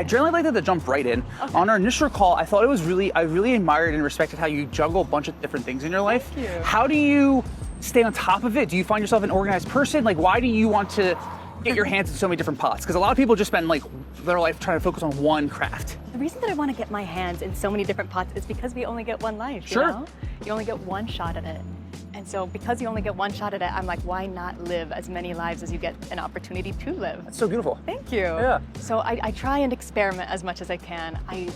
generally like to jump right in. Okay. On our initial call, I thought it was I really admired and respected how you juggle a bunch of different things in your life. Thank you. How do you stay on top of it? Do you find yourself an organized person? Like, why do you want to get your hands in so many different pots? Because a lot of people just spend like their life trying to focus on one craft. The reason that I want to get my hands in so many different pots is because we only get one life, Sure. you know? You only get one shot at it. And so because you only get one shot at it, I'm like, why not live as many lives as you get an opportunity to live? That's so beautiful. Thank you. Yeah. So I try and experiment as much as I can. I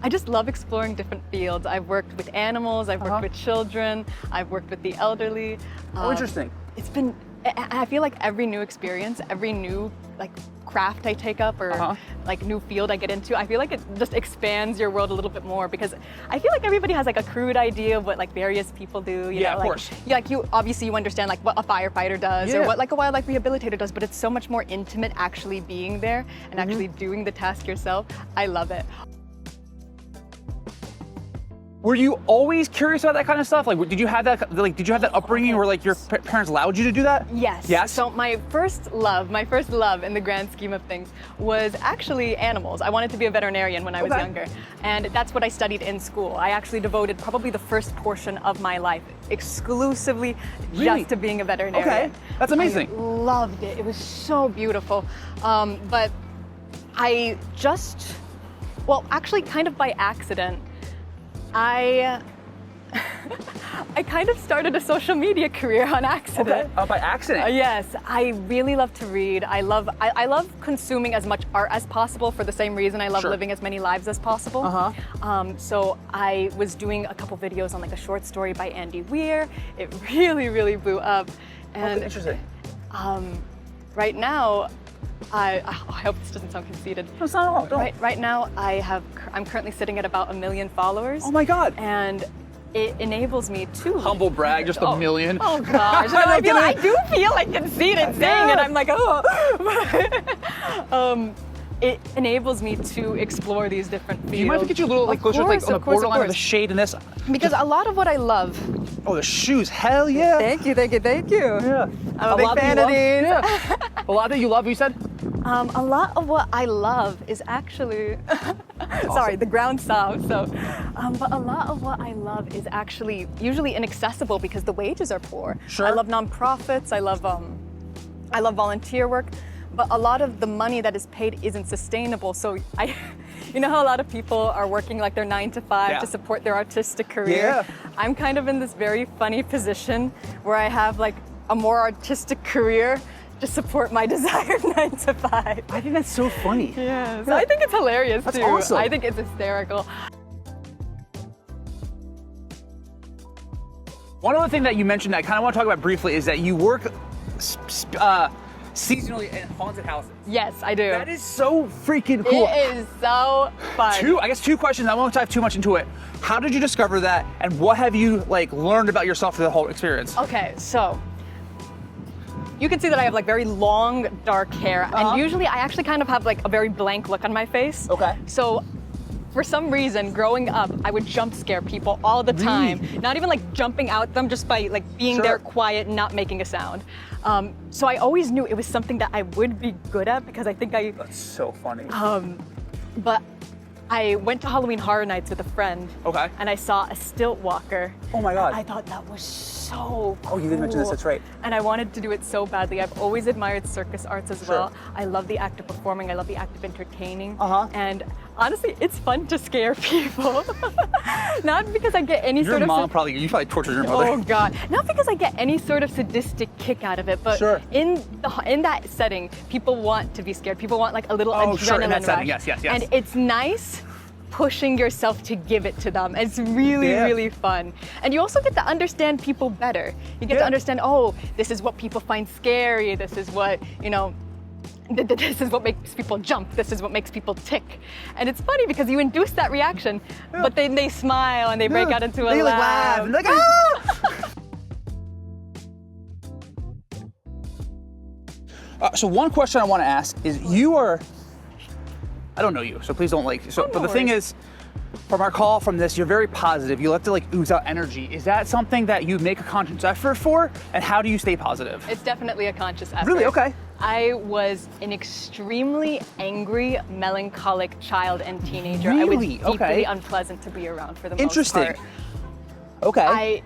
just love exploring different fields. I've worked with animals, I've worked with children, I've worked with the elderly. Oh, interesting. It's been, I feel like every new experience, every new like craft I take up or like new field I get into, I feel like it just expands your world a little bit more, because I feel like everybody has like a crude idea of what like various people do. You know, of like, course. Yeah, like you obviously you understand like what a firefighter does or what like a wildlife rehabilitator does, but it's so much more intimate actually being there and actually doing the task yourself. I love it. Were you always curious about that kind of stuff? Like, did you have that upbringing where like your parents allowed you to do that? Yes. Yes. So my first love in the grand scheme of things was actually animals. I wanted to be a veterinarian when I was younger, and that's what I studied in school. I actually devoted probably the first portion of my life exclusively just to being a veterinarian. Okay, that's amazing. I loved it. It was so beautiful. But I just, well, actually kind of by accident, I kind of started a social media career on accident. Okay. By accident? Yes, I really love to read. I love consuming as much art as possible for the same reason I love living as many lives as possible. So I was doing a couple videos on like a short story by Andy Weir. It really, really blew up. And interesting. Right now, I hope this doesn't sound conceited. No, it's not at all. Don't. Right now, I'm currently sitting at about 1 million followers. Oh my God. And it enables me to Humble brag, just 1 million. Oh gosh, I do feel like conceited saying it. I'm like, oh. It enables me to explore these different fields. Do you mind if I get you a little closer, like on the borderline of the shade in this? Because a lot of what I love. Oh, the shoes, hell yeah. Thank you. Yeah. I'm a big fan of these. Yeah. A lot that you love, you said? A lot of what I love is actually, sorry, the ground sound. So, but a lot of what I love is actually usually inaccessible because the wages are poor. Sure. I love nonprofits. I love volunteer work, but a lot of the money that is paid isn't sustainable. So you know how a lot of people are working like their 9 to 5 to support their artistic career? Yeah. I'm kind of in this very funny position where I have like a more artistic career to support my desired 9 to 5. I think that's so funny. Yeah, so I think it's hilarious that's too. Awesome. I think it's hysterical. One other thing that you mentioned that I kind of want to talk about briefly is that you work seasonally in haunted houses. Yes, I do. That is so freaking cool. It is so fun. I guess two questions. I won't dive too much into it. How did you discover that, and what have you like learned about yourself through the whole experience? Okay, so you can see that I have like very long, dark hair, and usually I actually kind of have like a very blank look on my face. Okay. So for some reason, growing up, I would jump scare people all the time. Not even like jumping out them, just by like being there quiet, not making a sound. So I always knew it was something that I would be good at because I think That's so funny. but I went to Halloween Horror Nights with a friend. Okay. And I saw a stilt walker. Oh my God. I thought that was so cool. Oh, you did mention this, that's right. And I wanted to do it so badly. I've always admired circus arts as well. I love the act of performing. I love the act of entertaining. And honestly, it's fun to scare people. Not because I get any sort of... You probably tortured your mother. Oh God. Not because I get any sort of sadistic kick out of it, but in that setting, people want to be scared. People want like a little adrenaline in that setting. rush. Yes. And it's nice pushing yourself to give it to them. It's really, really fun. And you also get to understand people better. You get to understand, oh, this is what people find scary. This is what, you know, this is what makes people jump. This is what makes people tick. And it's funny because you induce that reaction, but then they smile and they break out into a laugh. And they're like, ah! So one question I want to ask is, you are, I don't know you, so please don't but the thing is, from our call from this, you're very positive. You like to like ooze out energy. Is that something that you make a conscious effort for? And how do you stay positive? It's definitely a conscious effort. Really? Okay. I was an extremely angry, melancholic child and teenager. I was Really? deeply Okay. unpleasant to be around for the most Interesting. part. Okay.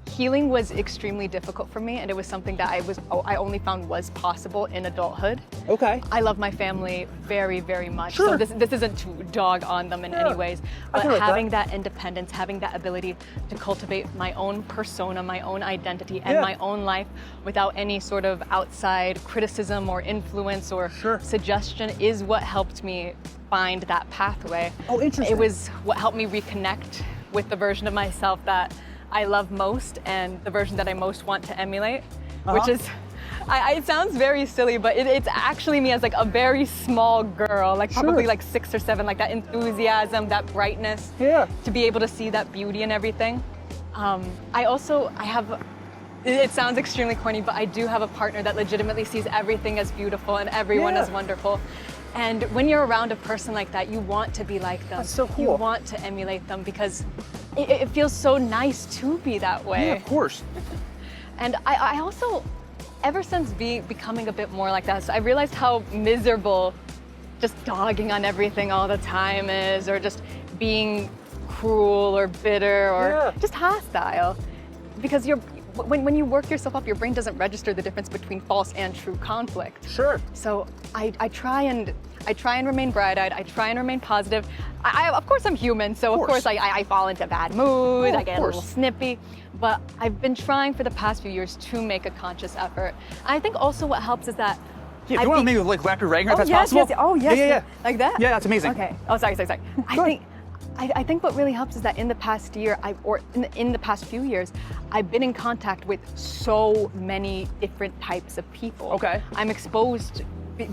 Healing was extremely difficult for me, and it was something that I only found was possible in adulthood. Okay. I love my family very, very much. Sure. So this isn't to dog on them in any ways, I but can relate to having that independence, having that ability to cultivate my own persona, my own identity, and my own life without any sort of outside criticism or influence or suggestion is what helped me find that pathway. Oh, interesting. It was what helped me reconnect with the version of myself that I love most and the version that I most want to emulate, which is, it sounds very silly, but it's actually me as like a very small girl, like probably like 6 or 7, like that enthusiasm, that brightness, to be able to see that beauty in everything. I have, it sounds extremely corny, but I do have a partner that legitimately sees everything as beautiful and everyone as wonderful. And when you're around a person like that, you want to be like them. That's so cool. You want to emulate them because it feels so nice to be that way. Yeah, of course. And I also, ever since becoming a bit more like that, so I realized how miserable just dogging on everything all the time is, or just being cruel or bitter or just hostile. Because when you work yourself up, your brain doesn't register the difference between false and true conflict. Sure. So I try and remain bright-eyed. I try and remain positive. Of course, I'm human, so of course I fall into bad moods. I get a little snippy. But I've been trying for the past few years to make a conscious effort. I think also what helps is that. Yeah, do you want to maybe like wrap your ragging if that's yes, possible? Yes. Oh yes. Yeah. Like that? Yeah, that's amazing. Okay. Oh, sorry. I think what really helps is that in the past year, in the past few years, I've been in contact with so many different types of people. Okay. I'm exposed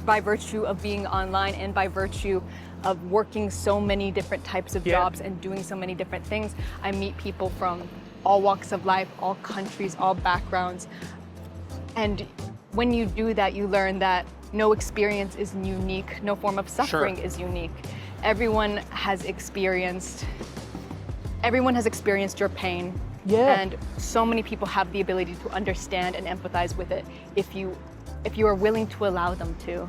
by virtue of being online and by virtue of working so many different types of jobs and doing so many different things. I meet people from all walks of life, all countries, all backgrounds. And when you do that, you learn that no experience is unique, no form of suffering is unique. Everyone has experienced your pain. Yeah. And so many people have the ability to understand and empathize with it if you are willing to allow them to.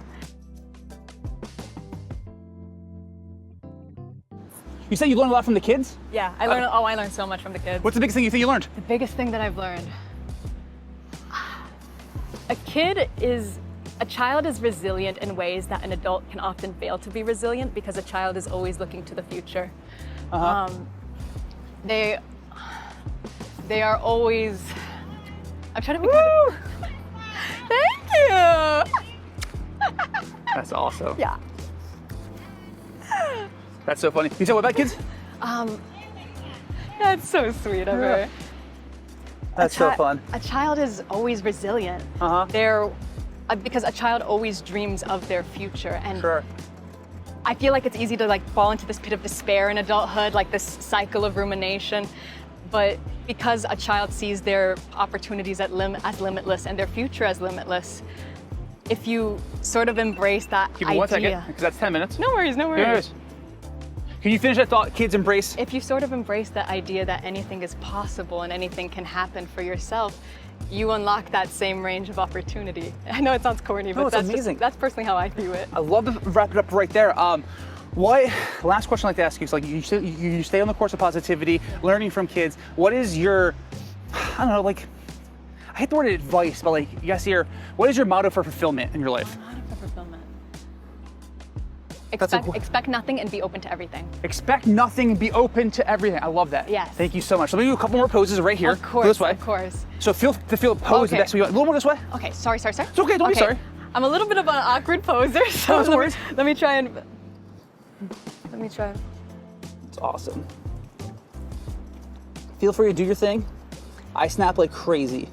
You said you learned a lot from the kids? Yeah, I learned so much from the kids. What's the biggest thing you think you learned? The biggest thing that I've learned. A child is resilient in ways that an adult can often fail to be resilient because a child is always looking to the future. They are always. I'm trying to be good. Thank you. That's awesome. Yeah. That's so funny. You said what about kids? That's so sweet of her. That's so fun. A child is always resilient. Because a child always dreams of their future, and I feel like it's easy to like fall into this pit of despair in adulthood, like this cycle of rumination. But because a child sees their opportunities as limitless and their future as limitless, if you sort of embrace that Give me 1 second, because that's 10 minutes. No worries, no worries. Yes. Can you finish that thought? Kids embrace. If you sort of embrace that idea that anything is possible and anything can happen for yourself, you unlock that same range of opportunity. I know it sounds corny, but that's amazing. That's personally how I view it. I love to wrap it up right there. Last question I'd like to ask you is like you stay on the course of positivity, learning from kids. What is your, I don't know, like, I hate the word advice, but like, you guys hear, what is your motto for fulfillment in your life? Motto for fulfillment. Expect nothing and be open to everything. Expect nothing and be open to everything. I love that. Yes. Thank you so much. Let me do a couple more poses right here. Of course, Go this way. of course. So feel the pose the best way you want. A little more this way. Okay, sorry. It's okay, don't be sorry. I'm a little bit of an awkward poser, so let me try. It's awesome. Feel free to do your thing. I snap like crazy.